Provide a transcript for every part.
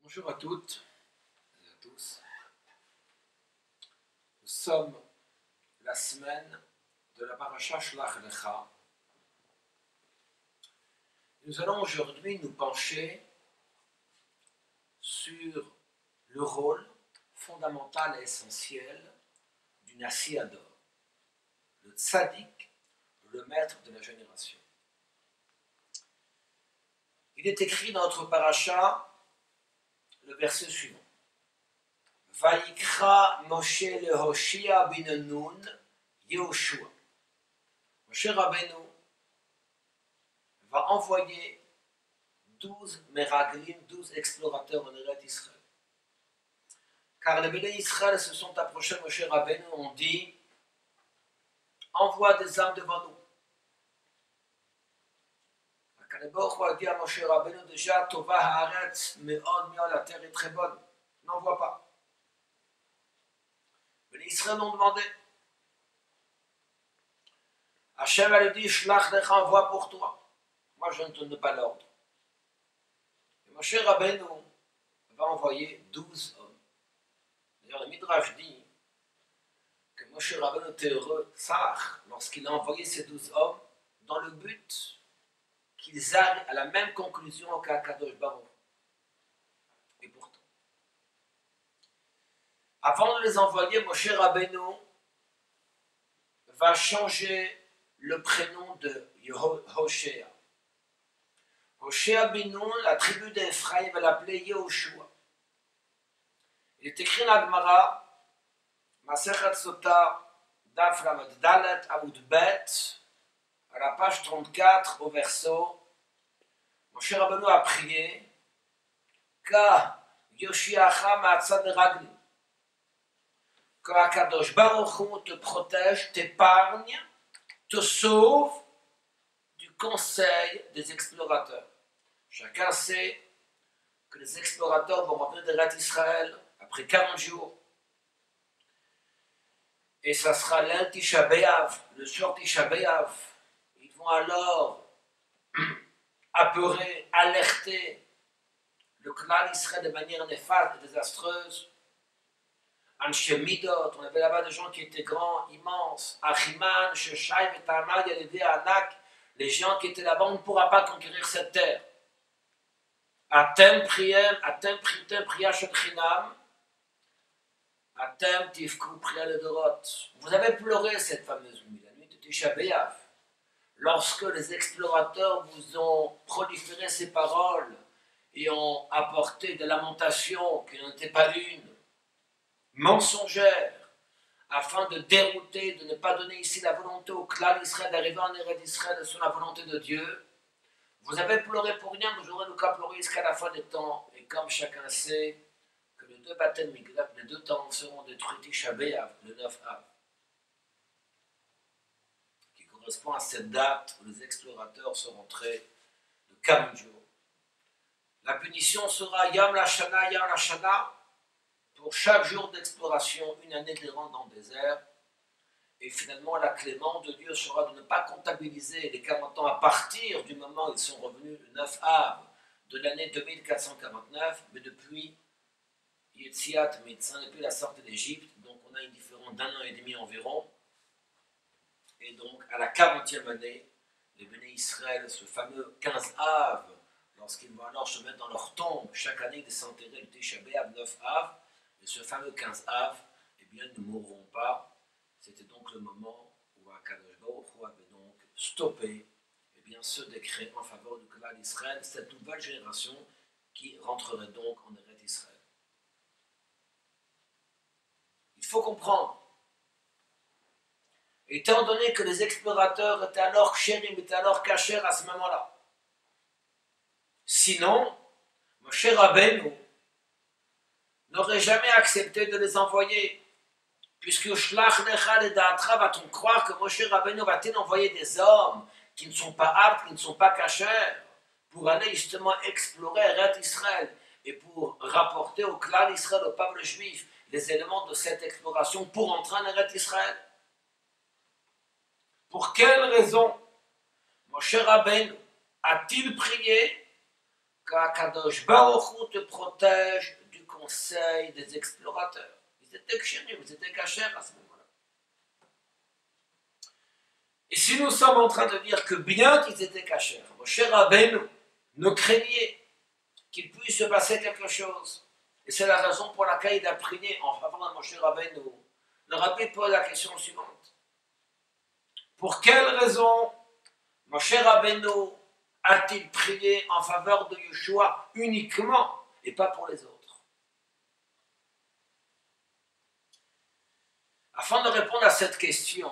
Bonjour à toutes et à tous. Nous sommes la semaine de la paracha Shlach Lecha. Nous allons aujourd'hui nous pencher sur le rôle fondamental et essentiel du Nasi Ador, le tzaddik, le maître de la génération. Il est écrit dans notre paracha le verset suivant. Vayikra Moshe le Hoshia bin Nun Yehoshua. Moshe Rabbeinu va envoyer 12 Meraglim, 12 explorateurs en Eretz Israël. Car les bénis d'Israël se sont approchés de Moshe Rabbeinu, ont dit envoie des âmes devant nous. Akadosh Baruch Hu a dit à Moshe Rabbeinu déjà Tova haaretz me'od me'od, la terre est très bonne, n'envoie pas. Les bénis d'Israël ont demandé. Hachem a dit Shlach lecha, envoie pour toi. Moi je ne te donne pas l'ordre. Et Moshe Rabbeinu va envoyer 12 hommes. D'ailleurs, le Midrash dit que Moshe Rabbeinu était heureux, Tzach, lorsqu'il a envoyé ces 12 hommes, dans le but qu'ils arrivent à la même conclusion qu'Akadosh Baruch. Et pourtant, avant de les envoyer, Moshe Rabbeinu va changer le prénom de Hoshea. Hoshea bin Nun, la tribu d'Ephraïm, va l'appeler Yehoshua. Il est écrit dans la Gemara, Masechet Sota, Daf Lamed Dalet, Amud Bet, à la page 34, au verso, Moshe Rabbeinu a prié, Ka Yoshiacha Ma'atzad Ragli, que Akadosh Baruch Hu te protège, t'épargne, te sauve du conseil des explorateurs. Chacun sait que les explorateurs vont revenir d'Eretz Israël après 40 jours. Et ça sera l'El Tisha B'Av, le soir Tisha B'Av. Ils vont alors apeurer, alerter le clan d'Israël de manière néfaste et désastreuse. Anshe Midot, on avait là-bas des gens qui étaient grands, immenses. Achiman, Sheshai, Vetamad, Yalevé, Anak, les gens qui étaient là-bas, on ne pourra pas conquérir cette terre. Atem Priem, Atem Pritem, Priya Shekhinam, Atem Tifku, Priya Ledorot. Vous avez pleuré cette fameuse nuit, la nuit de Tisha B'Av, lorsque les explorateurs vous ont proliféré ces paroles et ont apporté des lamentations qui n'en étaient pas une, mensongères, afin de dérouter, de ne pas donner ici la volonté au clan d'Israël d'arriver en Eretz d'Israël sur la volonté de Dieu. Vous avez pleuré pour rien, vous aurez le cas pleurer jusqu'à la fin des temps. Et comme chacun sait que les deux baptêmes Miklat, les deux temps seront détruits Tisha B'Av, le 9 Av, qui correspond à cette date où les explorateurs sont rentrés de 40 jours. La punition sera Yam Lashana, pour chaque jour d'exploration, une année d'errant dans le désert. Et finalement, la clémence de Dieu sera de ne pas comptabiliser les 40 ans à partir du moment où ils sont revenus le 9 Av de l'année 2449, mais depuis Yetziat Mitzrayim, depuis la sortie d'Égypte. Donc on a une différence d'un an et demi environ. Et donc à la 40e année, les bénis Israël, ce fameux 15 Av, lorsqu'ils vont alors se mettre dans leur tombe, chaque année ils s'enterraient le Tisha B'Av, 9 Av, et ce fameux 15 Av, eh bien, ne mourront pas. C'était donc le moment où Akadosh Baruch Hu avait donc stoppé eh bien, ce décret en faveur du clan d'Israël, cette nouvelle génération qui rentrerait donc en Eretz Israël. Il faut comprendre, étant donné que les explorateurs étaient alors chérim, étaient alors cachers à ce moment-là. Sinon, Moshe Rabbeinu n'aurait jamais accepté de les envoyer. Puisque Shlach Lecha le Da'atra, va-t-on croire que Moshe Rabbeinu va-t-il envoyer des hommes qui ne sont pas aptes, qui ne sont pas cachers, pour aller justement explorer Eretz Israël et pour rapporter au clan d'Israël, au peuple juif, les éléments de cette exploration pour entrer en Eretz Israël? Pour quelle raison Moshe Rabbeinu a-t-il prié qu'Akadosh Baruch Hu te protège du conseil des explorateurs. Ils étaient kshérim, ils étaient cachés à ce moment-là. Et si nous sommes en train de dire que bien qu'ils étaient cachés, Moshe Rabbeinu ne craignait qu'il puisse se passer quelque chose. Et c'est la raison pour laquelle il a prié en faveur de Moshe Rabbeinu. Le Rabbi pose la question suivante. Pour quelle raison Moshe Rabbeinu a-t-il prié en faveur de Yeshua uniquement et pas pour les autres? Afin de répondre à cette question,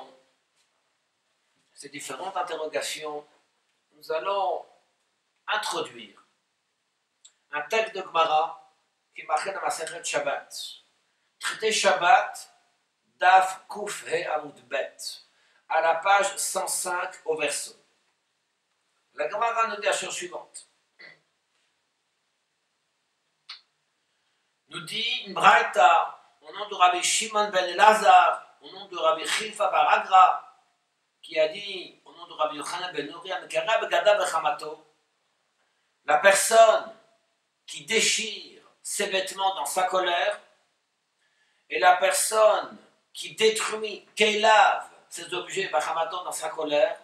ces différentes interrogations, nous allons introduire un texte de Gemara qui est marqué dans la Masechet Shabbat. Traité Shabbat, Daf Kuf He Amud Bet, à la page 105 au verso. La Gemara nous dit la chose suivante. Nous dit une braïta au nom de Rabbi Shimon ben Elazar, au nom de Rabbi Chilfa bar Agra, qui a dit au nom de Rabbi Yochanan ben Nuri, la personne qui déchire ses vêtements dans sa colère et la personne qui détruit, qui lave ses objets dans sa colère,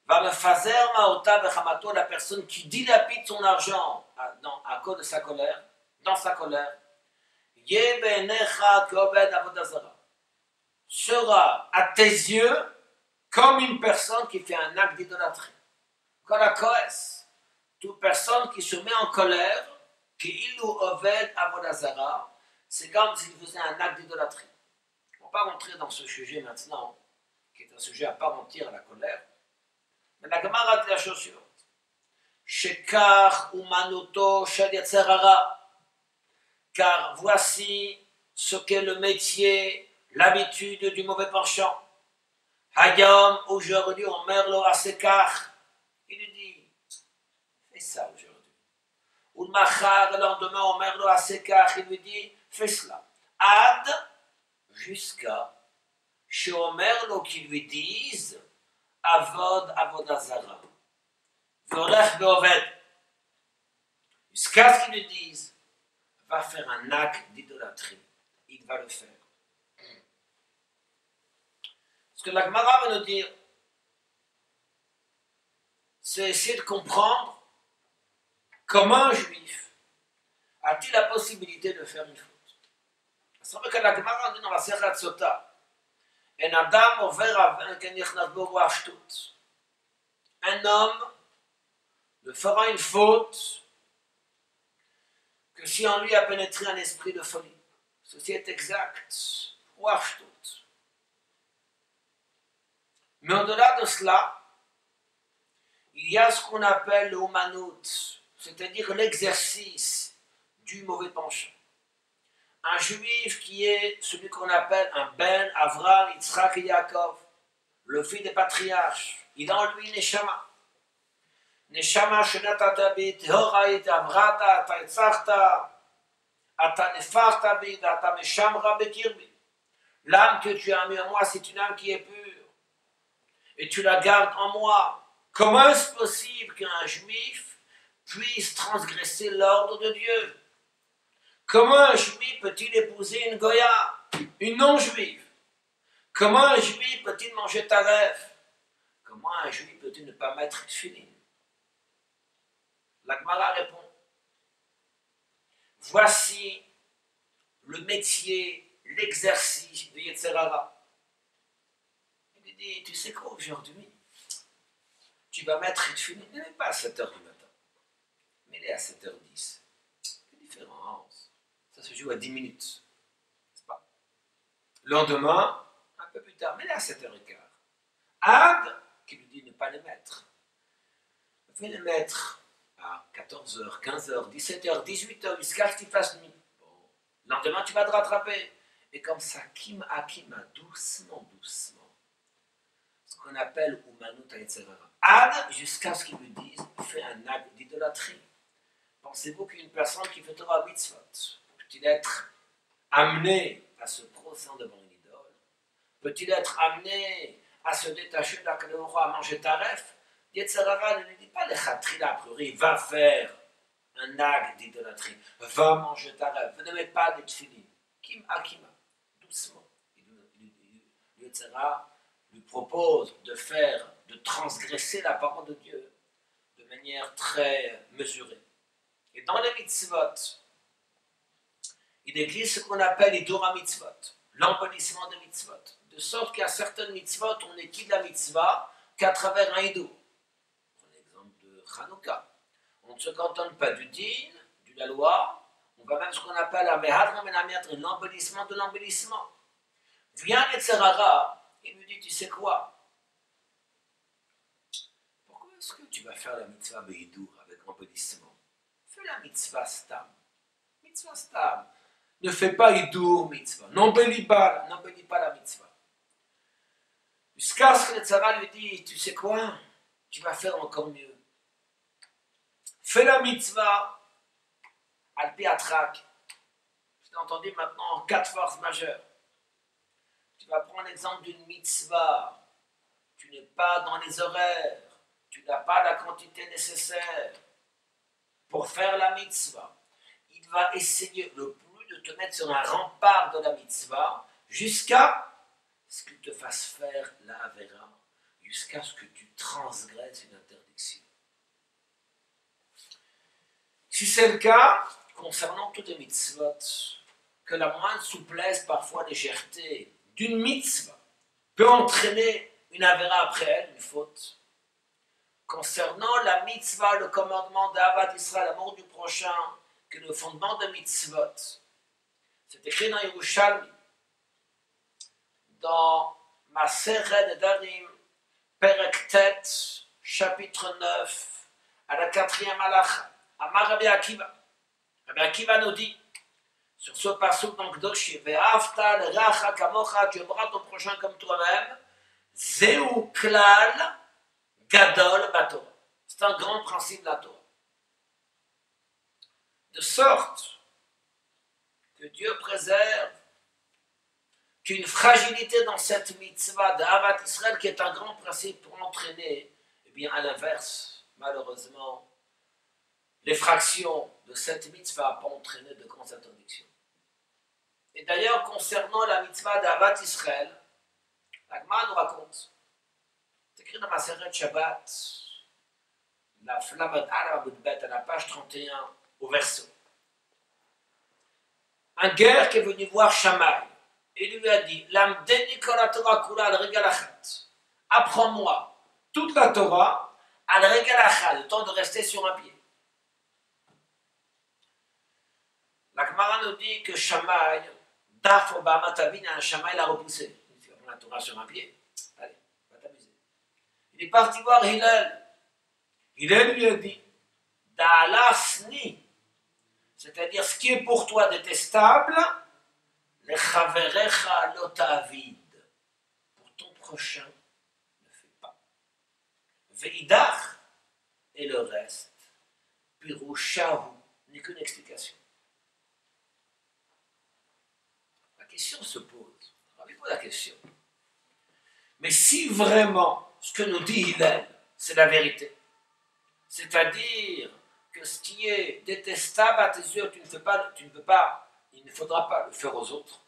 va me fazer maota bechamato, la personne qui dilapide son argent à cause de sa colère, dans sa colère, sera à tes yeux comme une personne qui fait un acte d'idolâtrie. Toute personne qui se met en colère, qui ilou oved avodazara, c'est comme s'il faisait un acte d'idolâtrie. On ne va pas rentrer dans ce sujet maintenant, qui est un sujet à part entière, la colère. Mais la Gemara dit la chose suivante. Shekar umanoto shel yetzer hara. Car voici ce qu'est le métier, l'habitude du mauvais penchant. Hayom, aujourd'hui, on merlo asekar. Il lui dit, fais ça aujourd'hui. Ou le machar, le lendemain, on merlo asekar. Il lui dit, fais cela. Ad, jusqu'à chez Omerlo qui lui disent, Avod Avodazara. Vorech Beoved. Jusqu'à ce qu'ils lui disent, va faire un acte d'idolâtrie. Il va le faire. Ce que la Gemara veut nous dire, c'est essayer de comprendre comment un juif a-t-il la possibilité de faire une faute. C'est vrai que la Gemara dit dans la Sechet Sota, un homme ne fera une faute que si en lui a pénétré un esprit de folie. Ceci est exact. Mais au-delà de cela, il y a ce qu'on appelle le humanout, c'est-à-dire l'exercice du mauvais penchant. Un juif qui est celui qu'on appelle un Ben, Avraham, Yitzhak et Yaakov, le fils des patriarches, il a en lui Neshama. Neshama shenatata bi tehoraït avrata ata etzachta ata nefarta bi ata meshamra bekirbi. L'âme que tu as mis en moi, c'est une âme qui est pure et tu la gardes en moi. Comment est-ce possible qu'un juif puisse transgresser l'ordre de Dieu? Comment un juif peut-il épouser une goya, une non-juive? Comment un juif peut-il manger taref? Comment un juif peut-il ne pas mettre tefillin? La Gemara répond, voici le métier, l'exercice de Yetzer hara. Il lui dit, tu sais quoi aujourd'hui? Tu vas mettre tefillin, il n'est pas à 7h du matin, mais il est à 7h10. Quelle différence? Ça se joue à 10 minutes, n'est-ce pas? Le lendemain, un peu plus tard, mais il est à 7h15. Ad, qui lui dit ne pas les mettre, fais les mettre à 14h, 15h, 17h, 18h, jusqu'à ce qu'il fasse nuit. Bon. Le lendemain, tu vas te rattraper. Et comme ça, Kim Akima, doucement, doucement, ce qu'on appelle Umanut Yetzer hara. Ad, jusqu'à ce qu'ils lui disent, fais un acte d'idolâtrie. Pensez-vous qu'une personne qui fait Torah mitzvot peut-il être amené à se prostrer devant une idole? Peut-il être amené à se détacher de la Kadoura, à manger taref? Yetzer hara ne lui dit pas les chatrila, a priori, va faire un acte d'idolâtrie. Va manger ta rêve, ne mets pas des tefilines. Kim Akima, doucement. Le Yetzirah lui propose de transgresser la parole de Dieu de manière très mesurée. Et dans les mitzvot, il existe ce qu'on appelle les Dora mitzvot, l'embellissement des mitzvot. De sorte qu'à certaines mitzvot, on n'équipe la mitzvah qu'à travers un hidour. Prenez l'exemple de Hanouka. On ne se cantonne pas du din, de la loi, on va même ce qu'on appelle l'embellissement de l'embellissement. Vient Yetzirah, il lui dit, tu sais quoi? Pourquoi est-ce que tu vas faire la mitzvah Behidour avec embellissement? Fais la mitzvah stam. Mitzvah stam. Ne fais pas Hidour mitzvah. N'embellis pas la mitzvah. Jusqu'à ce que Yetzirah lui dit, tu sais quoi? Tu vas faire encore mieux. Fais la mitzvah al-pi atrak. Je t'ai entendu maintenant en 4 forces majeures. Tu vas prendre l'exemple d'une mitzvah. Tu n'es pas dans les horaires. Tu n'as pas la quantité nécessaire pour faire la mitzvah. Il va essayer le plus de te mettre sur un rempart de la mitzvah jusqu'à ce qu'il te fasse faire la avera, jusqu'à ce que tu transgresses une interdiction. Si c'est le cas, concernant toutes les mitzvot, que la moindre souplesse, parfois légèreté, d'une mitzvah peut entraîner une avera après elle, une faute. Concernant la mitzvah, le commandement d'Avat Israël, l'amour du prochain, que le fondement de mitzvot, c'est écrit dans Yerushalmi, dans Maseret Nedarim, Perek Tet, chapitre 9, à la 4e halacha. Amar Rabbi Akiva. Rabbi Akiva nous dit, sur ce passouk dans Kedoshim, Ve'afta l'racha kamocha, tu aimeras ton prochain comme toi-même, Zeu klal gadol batorah. C'est un grand principe de la Torah. De sorte que Dieu préserve qu'une fragilité dans cette mitzvah d'Avat Israël, qui est un grand principe pour entraîner, eh bien à l'inverse, malheureusement, l'effraction de cette mitzvah peut entraîner de grandes interdictions. Et d'ailleurs, concernant la mitzvah d'Avat Israël, la Gemara nous raconte, c'est écrit dans ma Maseret Shabbat, la Flamat Arabudbet, à la page 31, au verso. Un guerre qui est venu voir Shammai et lui a dit, Lamdeni kol Torah kula al regal achat. Apprends-moi toute la Torah al regal achat, le temps de rester sur un pied. La Gemara nous dit que Shammai, Daf Obama Tabin, un Shammai l'a repoussé. Il dit, tu vas prendre la Torah sur un pied. Allez, va t'amuser. Il est parti voir Hillel. Hillel lui a dit, Da'alasni, c'est-à-dire ce qui est pour toi détestable, les chaverecha lotavid, pour ton prochain, ne fais pas. Veidach, et le reste, pirushahu, n'est qu'une explication. La question se pose, rappelez-vous la question. Mais si vraiment ce que nous dit Hillel, c'est la vérité, c'est-à-dire que ce qui est détestable à tes yeux, tu ne peux pas, il ne faudra pas le faire aux autres.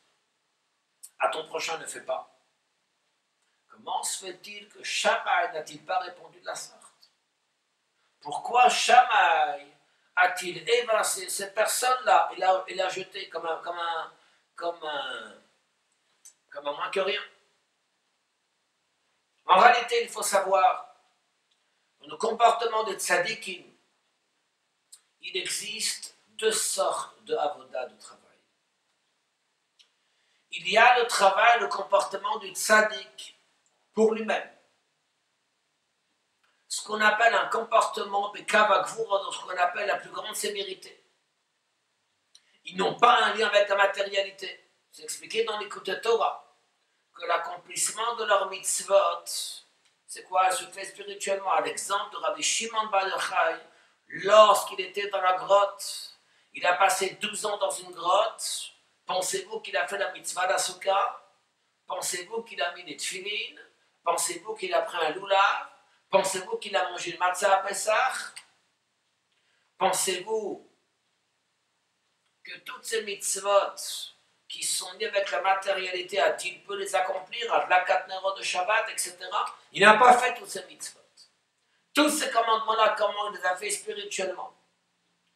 À ton prochain, ne fais pas. Comment se fait-il que Shammai n'a-t-il pas répondu de la sorte? Pourquoi Shammai a-t-il évincé cette personne-là et l'a jeté comme un moins que rien? En réalité, il faut savoir, dans le comportement des tzadikim, il existe 2 sortes de avoda, de travail. Il y a le travail, le comportement du tzaddik pour lui-même. Ce qu'on appelle un comportement bekavakvura, ce qu'on appelle la plus grande sévérité. Ils n'ont pas un lien avec la matérialité. C'est expliqué dans l'Écoute Torah que l'accomplissement de leur mitzvot, c'est quoi? Se fait spirituellement. À l'exemple de Rabbi Shimon Bar Yochai, lorsqu'il était dans la grotte, il a passé 12 ans dans une grotte. Pensez-vous qu'il a fait la mitzvah d'Asuka? Pensez-vous qu'il a mis des tefilines? Pensez-vous qu'il a pris un lulav? Pensez-vous qu'il a mangé le matzah à Pessah? Pensez-vous que toutes ces mitzvot qui sont liées avec la matérialité, a-t-il pu les accomplir à la 4 Nerot de Shabbat, etc. Il n'a pas fait toutes ces mitzvot. Tous ces commandements-là, comment il les a fait spirituellement?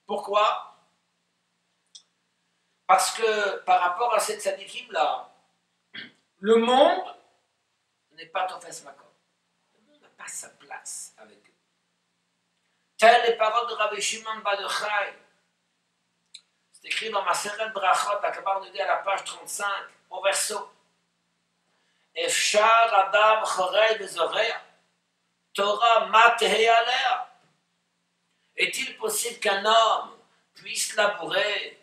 Pourquoi? Parce que par rapport à cette tzadikim-là, le monde n'est pas Tofes Makom. Le monde n'a pas sa place avec eux. Telles les paroles de Rabbi Shimon Bar Yochai. C'est écrit dans Maseret Brachot, la Kabbalah nous dit à la page 35, au verso. Efshar Adam Chorei Bezorea, Torah Matehei Alea. Est-il possible qu'un homme puisse labourer,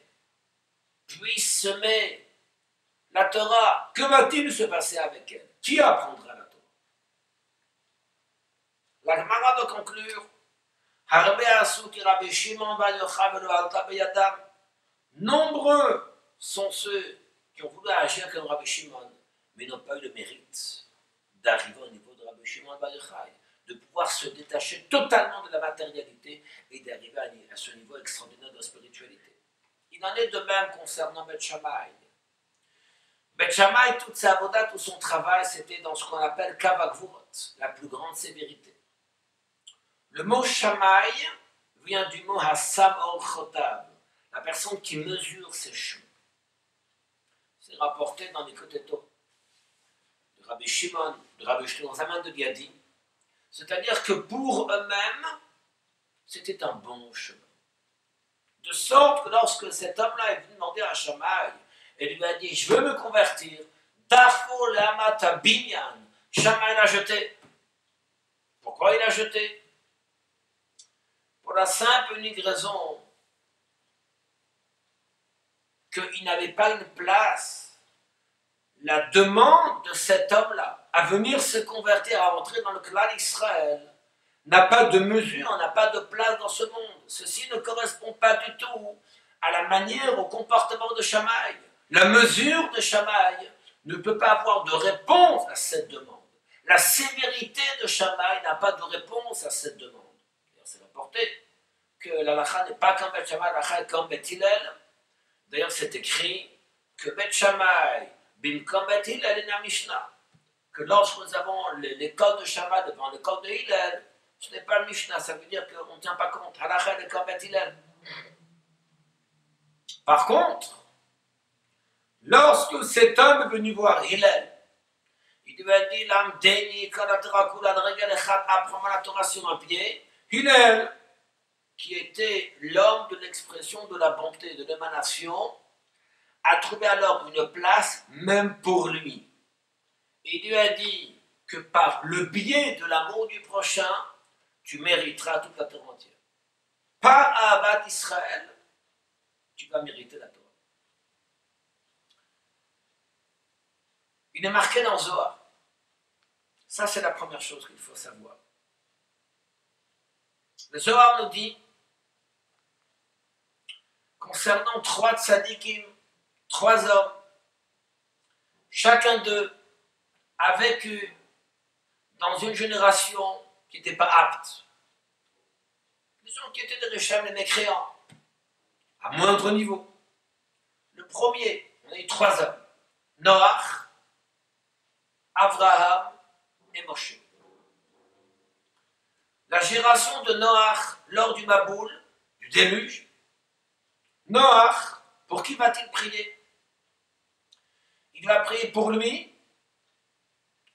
puisse semer la Torah? Que va-t-il se passer avec elle? Qui apprendra la Torah? La Gemara va conclure. Harbe asu ki Rabbi Shimon Bar Yochai velo alta beyadam. Nombreux sont ceux qui ont voulu agir comme Rabbi Shimon, mais n'ont pas eu le mérite d'arriver au niveau de Rabbi Shimon Bar Yochai, de pouvoir se détacher totalement de la matérialité et d'arriver à ce niveau extraordinaire de spiritualité. Il en est de même concernant Beth Shammai. Beth Shammai, toute sa avoda, tout son travail, c'était dans ce qu'on appelle Kavakvurot, la plus grande sévérité. Le mot Shammai vient du mot Hassam Or-Chotab, la personne qui mesure ses chemins. C'est rapporté dans les Koteto de Rabbi Shimon, de Rabbi Shimon Zaman de Liadi. C'est-à-dire que pour eux-mêmes, c'était un bon chemin. De sorte que lorsque cet homme-là est venu demander à Shammai, et lui a dit, je veux me convertir, Dafo Lamata Binyan, Shammai l'a jeté. Pourquoi il l'a jeté? Pour la simple et unique raison qu'il n'avait pas une place. La demande de cet homme-là à venir se convertir, à entrer dans le clan d'Israël, n'a pas de mesure, n'a pas de place dans ce monde. Ceci ne correspond pas du tout à la manière, au comportement de Shammai. La mesure de Shammai ne peut pas avoir de réponse à cette demande. La sévérité de Shammai n'a pas de réponse à cette demande. C'est rapporté que l'halakha n'est pas comme Beth Shammai, l'halakha est comme Beth Hillel. D'ailleurs, c'est écrit que Beth Shammai, Bimkom Beth Hillel est la Mishnah. Que lorsque nous avons l'école de Shammai devant l'école de Hillel, ce n'est pas le Mishnah, ça veut dire qu'on ne tient pas compte. Halakha est comme Beth Hillel. Par contre, lorsque cet homme est venu voir Hillel, il lui a dit Lamdeni, apprends-moi la Torah sur un pied. Hillel, qui était l'homme de l'expression de la bonté, de l'émanation, a trouvé alors une place même pour lui. Il lui a dit que par le biais de l'amour du prochain, tu mériteras toute la Torah entière. Par Ahavat Israël, tu vas mériter la Torah. Il est marqué dans Zohar. Ça, c'est la première chose qu'il faut savoir. Le Zohar nous dit, concernant 3 tzadikim, 3 hommes, chacun d'eux a vécu dans une génération qui n'était pas apte. Disons qui étaient des Réchem, des mécréants, à moindre niveau. Le premier, on a eu 3 hommes, Noach, Abraham et Moshe. La génération de Noach lors du Maboul, du déluge, Noach, pour qui va-t-il prier? Il va prier pour lui,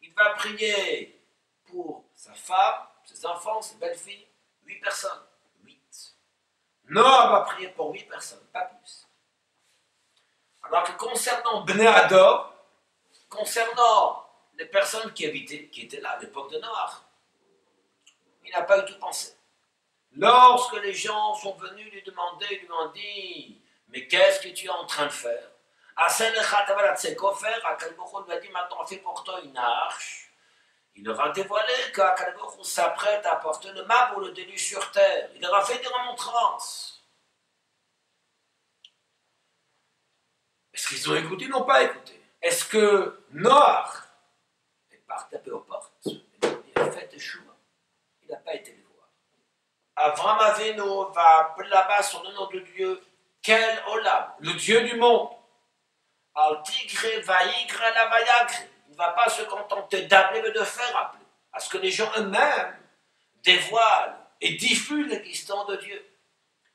il va prier pour sa femme, ses enfants, ses belles-filles, 8 personnes. 8. Noach va prier pour 8 personnes, pas plus. Alors que concernant Bnei Ador, concernant les personnes qui étaient là à l'époque de Noach, il n'a pas eu tout pensé. Lorsque les gens sont venus lui demander, ils lui ont dit, mais qu'est-ce que tu es en train de faire? Asen Echatavalat Sekofer, Akalbochon lui a dit, maintenant fais pour toi une arche. Il leur a dévoilé qu'Akalbochon s'apprête à porter le mât pour le déluge sur terre. Il leur a fait des remontrances. Est-ce qu'ils ont écouté? Ils n'ont pas écouté. Est-ce que Noach est parti taper aux portes? Il a dit, faites échouer. Il n'a pas été les voir. Avram Avinu va appeler là-bas sur le nom de Dieu. Quel Olam? Le Dieu du monde. Al tigre vaïgre la vaïagre. Il ne va pas se contenter d'appeler, mais de faire appeler. À ce que les gens eux-mêmes dévoilent et diffusent l'existence de Dieu.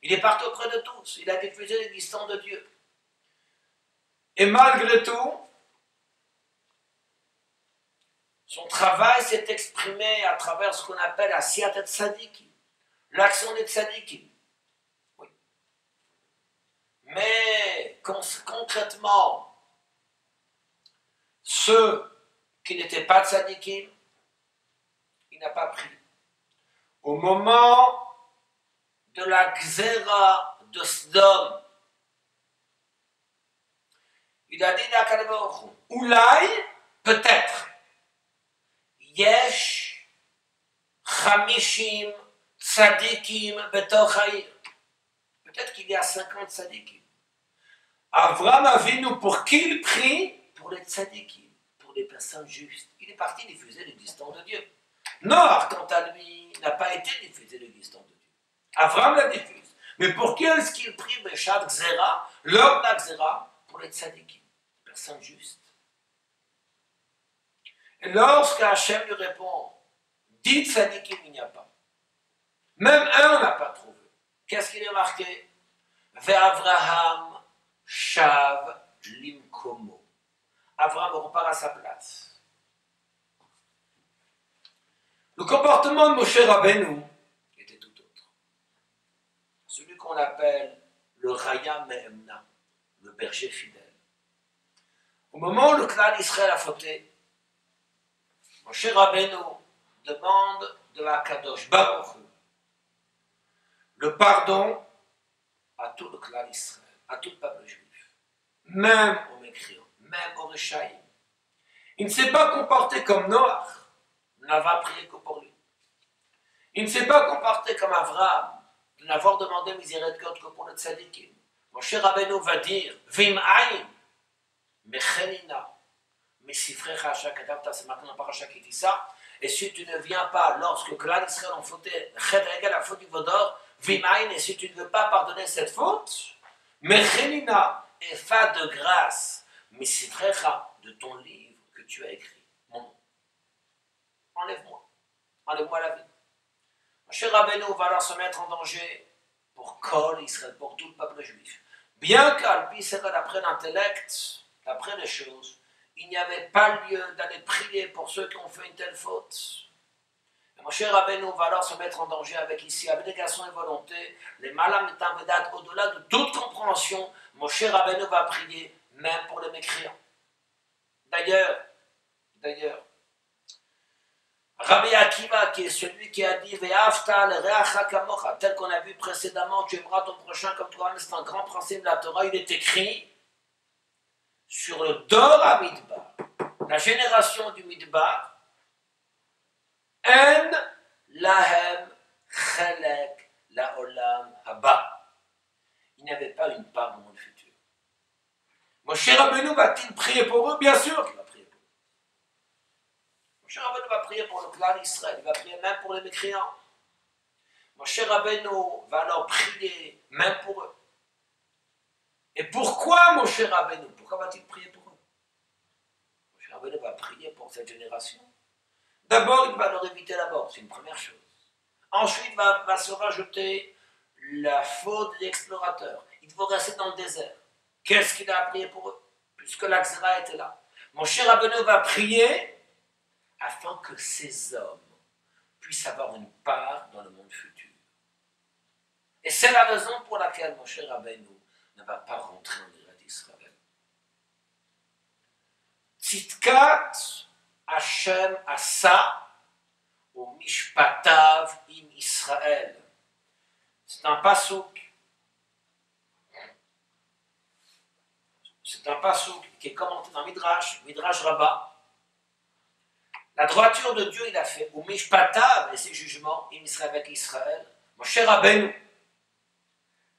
Il est parti auprès de tous. Il a diffusé l'existence de Dieu. Et malgré tout, son travail s'est exprimé à travers ce qu'on appelle la Siyat Tzadikim, l'action des Tzadikim. Oui. Mais concrètement, ceux qui n'étaient pas Tzadikim, il n'a pas pris. Au moment de la Gzera de Sdom, il a dit d'Akadosh Baruch Hu, Oulaï, peut-être, Yesh Chamishim Tzadikim Betoch Haïr. Peut-être qu'il y a 50 Tzadikim. Avram Avinu, pour qui il prie? Pour les Tzadikim, pour les personnes justes. Il est parti diffuser l'existence de Dieu. Noach, quant à lui, n'a pas été diffusé l'existence de Dieu. Avram la diffuse. Mais pour qui est-ce qu'il prie Beshat Gzera, lors de la Gzera? Pour les Tzadikim, personnes justes. Et lorsque Hachem lui répond, dit Tzadikim, il n'y a pas. Même un, on n'a pas trouvé. Qu'est-ce qu'il est marqué? Ve'Avraham shav limkomo. Avraham repart à sa place. Le comportement de Moshe Rabbeinu était tout autre. Celui qu'on appelle le Raya Me'emna, le berger fidèle. Au moment où le clan d'Israël a fauté, Moshe Rabbeinu demande de la Kadosh Baruch Hu le pardon à tout le clan d'Israël, à tout le peuple juif, même aux mécréants, même aux Réchaïm. Il ne s'est pas comporté comme Noach, il n'a pas prié que pour lui. Il ne s'est pas comporté comme Avraham, de n'avoir demandé miséricorde que pour le tzadikim. Moshe Rabbeinu va dire, Vim aïn, mechenina, mesifrecha shakadavta, c'est maintenant par Parasha qui dit ça, et si tu ne viens pas lorsque le clan d'Israël ont fauté, la faute du Vaudor, Vim aïn, et si tu ne veux pas pardonner cette faute, mechenina, et fa de grâce, mesifrecha, de ton livre que tu as écrit, mon nom. Enlève-moi la vie. Moshe Rabbeinu va alors se mettre en danger pour Kol Israël, pour tout le peuple juif. Bien qu'Alpi Sera, d'après l'intellect, d'après les choses, il n'y avait pas lieu d'aller prier pour ceux qui ont fait une telle faute. Et Moshe Rabbeinu va alors se mettre en danger avec ici, abnégation et volonté, les malam et tamvedat, au-delà de toute compréhension, Moshe Rabbeinu va prier même pour les mécréants. D'ailleurs, Rabbi Akiva, qui est celui qui a dit Ve'afta l'reacha kamocha, tel qu'on a vu précédemment, tu aimeras ton prochain comme toi, c'est un grand principe de la Torah, il est écrit sur le Dor HaMidbar, la génération du Midbar, En lahem chelek laolam haba. Il n'avait pas une part dans le monde futur. Moshe Rabbeinu va-t-il prier pour eux? Bien sûr qu'il va prier pour eux. Moshe Rabbeinu va prier pour le clan d'Israël, il va prier même pour les mécréants. Moshe Rabbeinu va alors prier même pour eux. Et pourquoi Moshe Rabbeinu? Pourquoi va-t-il prier pour eux? Moshe Rabbeinu va prier pour cette génération. D'abord, il va leur éviter la mort, c'est une première chose. Ensuite, va se rajouter la faute des explorateurs. Ils vont rester dans le désert. Qu'est-ce qu'il a prié pour eux? Puisque la Gzera était là. Moshe Rabbeinu va prier afin que ces hommes puissent avoir une part dans le monde futur. Et c'est la raison pour laquelle Moshe Rabbeinu ne va pas rentrer en Eretz Israël. Tzidkat Hashem Asa ou Mishpatav im Israël. C'est un pasouk. C'est un pasouk qui est commenté dans Midrash Rabbah. La droiture de Dieu, il a fait ou Mishpatav et ses jugements im Israël avec Israël. Moshe Rabbeinu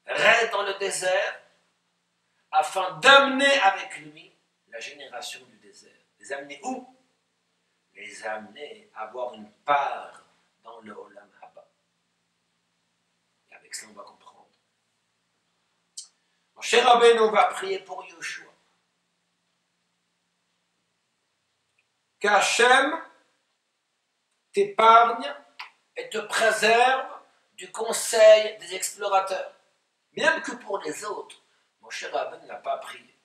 reste dans le désert afin d'amener avec lui la génération du désert. Les amener où? Les amener à avoir une part dans le Olam Haba. Avec cela, on va comprendre. Mon cher Rabbeinu va prier pour Yoshua. Qu'Hachem t'épargne et te préserve du conseil des explorateurs. Même que pour les autres, mon cher Rabbeinu n'a pas prié.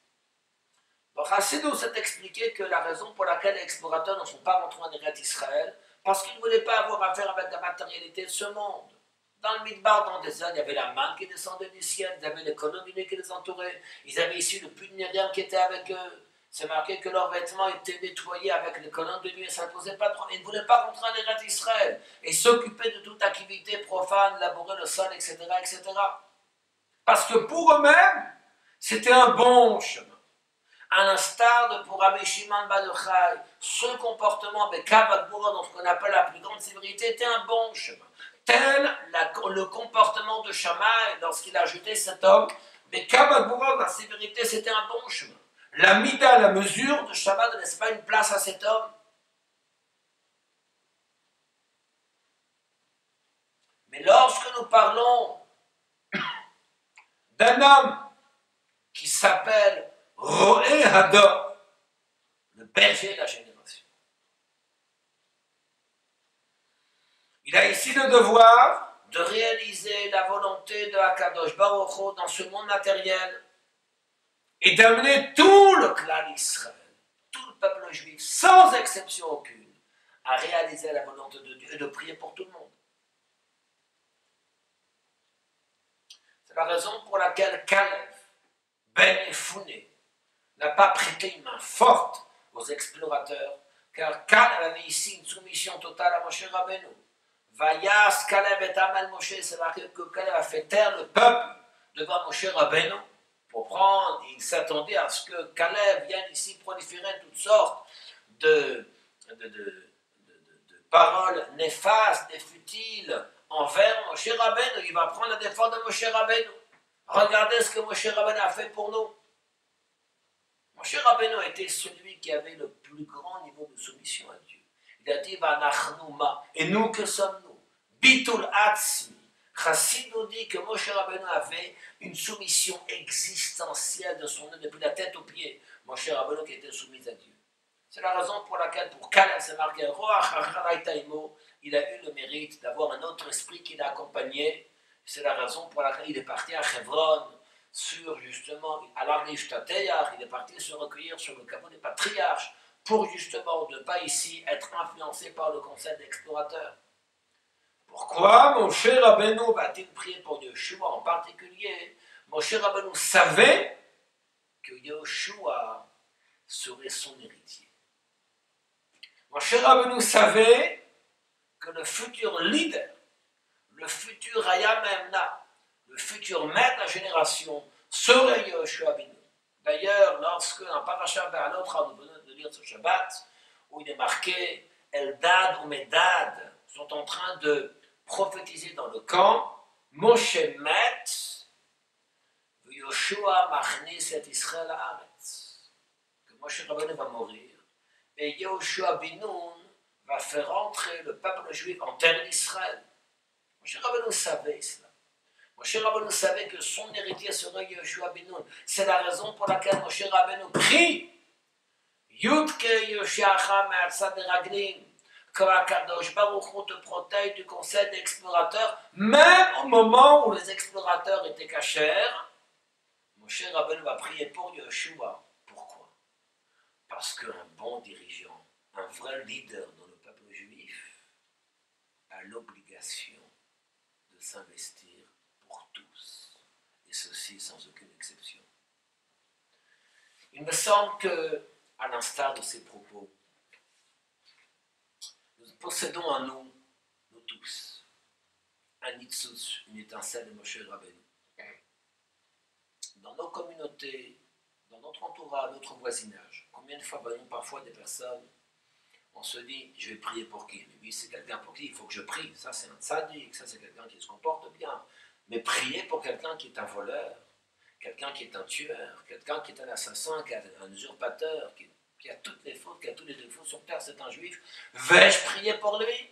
Chassidou s'est expliqué que la raison pour laquelle les explorateurs ne sont pas rentrés en Eretz Israël, parce qu'ils ne voulaient pas avoir affaire avec la matérialité de ce monde. Dans le Midbar, dans le désert, il y avait la manne qui descendait du ciel, ils avaient les colonnes qui les entouraient, ils avaient ici le puits de Myriam qui était avec eux. C'est marqué que leurs vêtements étaient nettoyés avec les colonnes de nuit, ça ne posait pas de problème. Ils ne voulaient pas rentrer en Eretz Israël et s'occuper de toute activité profane, labourer le sol, etc., etc. Parce que pour eux-mêmes, c'était un bon chemin. À l'instar de pour Rabbi Shimon bar Yochai, ce comportement de Kavod Boura, dans ce qu'on appelle la plus grande sévérité, était un bon chemin. Tel le comportement de Shammai lorsqu'il a jeté cet homme, mais Kavod Boura, la sévérité, c'était un bon chemin. La mida, la mesure de Shammai ne laisse pas une place à cet homme. Mais lorsque nous parlons d'un homme qui s'appelle Roé Hador, le berger de la génération. Il a ici le devoir de réaliser la volonté de Akadosh Baruch Hu dans ce monde matériel et d'amener tout le clan d'Israël, tout le peuple juif, sans exception aucune, à réaliser la volonté de Dieu et de prier pour tout le monde. C'est la raison pour laquelle Caleb Ben Efouné n'a pas prêté une main forte aux explorateurs, car Caleb avait ici une soumission totale à Moshe Rabbeinu. Vayas Caleb et Amal Moshe, c'est marqué que Caleb a fait taire le peuple devant Moshe Rabbeinu pour prendre. Il s'attendait à ce que Caleb vienne ici proliférer toutes sortes de paroles néfastes et futiles envers Moshe Rabbeinu. Il va prendre la défense de Moshe Rabbeinu. Regardez ce que Moshe Rabbeinu a fait pour nous. Moshe Rabbeinu était celui qui avait le plus grand niveau de soumission à Dieu. Il a dit, et nous que sommes-nous? Bitul Atzmi. Chassid nous dit que Moshe Rabbeinu avait une soumission existentielle de son âme depuis la tête aux pieds. Moshe Rabbeinu qui était soumis à Dieu. C'est la raison pour laquelle, pour Caleb, c'est marqué, il a eu le mérite d'avoir un autre esprit qui l'a accompagné. C'est la raison pour laquelle il est parti à Hebron, sur justement, à l'Arnish Tateyach, il est parti se recueillir sur le caveau des patriarches, pour justement ne pas ici être influencé par le conseil d'explorateurs. Pourquoi Moshe Rabbeinu va-t-il prier pour Yoshua en particulier? Moshe Rabbeinu savait que Yoshua serait son héritier. Moshe Rabbeinu savait que le futur leader, le futur Hayam Emna, le futur maître de la génération, serait Yoshua Binu. D'ailleurs, lorsque dans Parashat Be'alot, nous venons de lire ce Shabbat, où il est marqué Eldad ou Medad sont en train de prophétiser dans le camp, Moshe met, Yoshua machnis et Israël haaretz, que Moshe Rabbeinu va mourir, et Yoshua Binoun va faire entrer le peuple juif en terre d'Israël. Moshe Rabbeinu savait cela. Moshe Rabbeinu savait que son héritier serait Yoshua Binoun. C'est la raison pour laquelle Moshe Rabbeinu prie Yudke Yoshiacha Me'atzad Raglim, que Akadosh Baruch Hu te protège du conseil des explorateurs, même au moment où les explorateurs étaient cachers. Moshe Rabbeinu va prier pour Yoshua. Pourquoi? Parce qu'un bon dirigeant, un vrai leader dans le peuple juif, a l'obligation de s'investir pour tous, et ceci sans aucune exception. Il me semble que, à l'instar de ces propos, nous possédons en nous, nous tous, un nitzutz, une étincelle de Moshe Rabbeinu. Dans nos communautés, dans notre entourage, notre voisinage, combien de fois voyons parfois des personnes, on se dit, je vais prier pour qui? Mais oui, c'est quelqu'un pour qui il faut que je prie. Ça, c'est un tzaddik, ça, c'est quelqu'un qui se comporte bien. Mais prier pour quelqu'un qui est un voleur, quelqu'un qui est un tueur, quelqu'un qui est un assassin, qui est un usurpateur, qui a toutes les fautes, qui a tous les défauts sur terre, c'est un juif. Vais-je prier pour lui?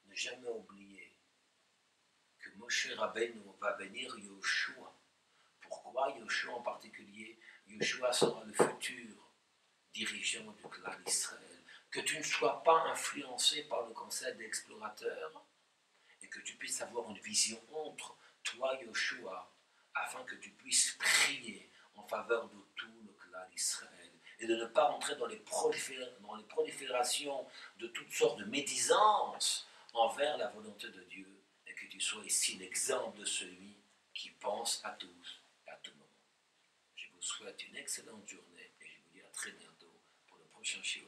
Ne jamais oublier que Moshe Rabbeinu va bénir Yoshua. Pourquoi Yoshua en particulier? Yoshua sera le futur dirigeant du clan d'Israël. Que tu ne sois pas influencé par le concept d'explorateur et que tu puisses avoir une vision entre toi, Yoshua, afin que tu puisses prier en faveur de tout le clan d'Israël et de ne pas rentrer dans les proliférations de toutes sortes de médisances envers la volonté de Dieu et que tu sois ici l'exemple de celui qui pense à tous et à tout moment. Je vous souhaite une excellente journée et je vous dis à très bientôt pour le prochain shiur.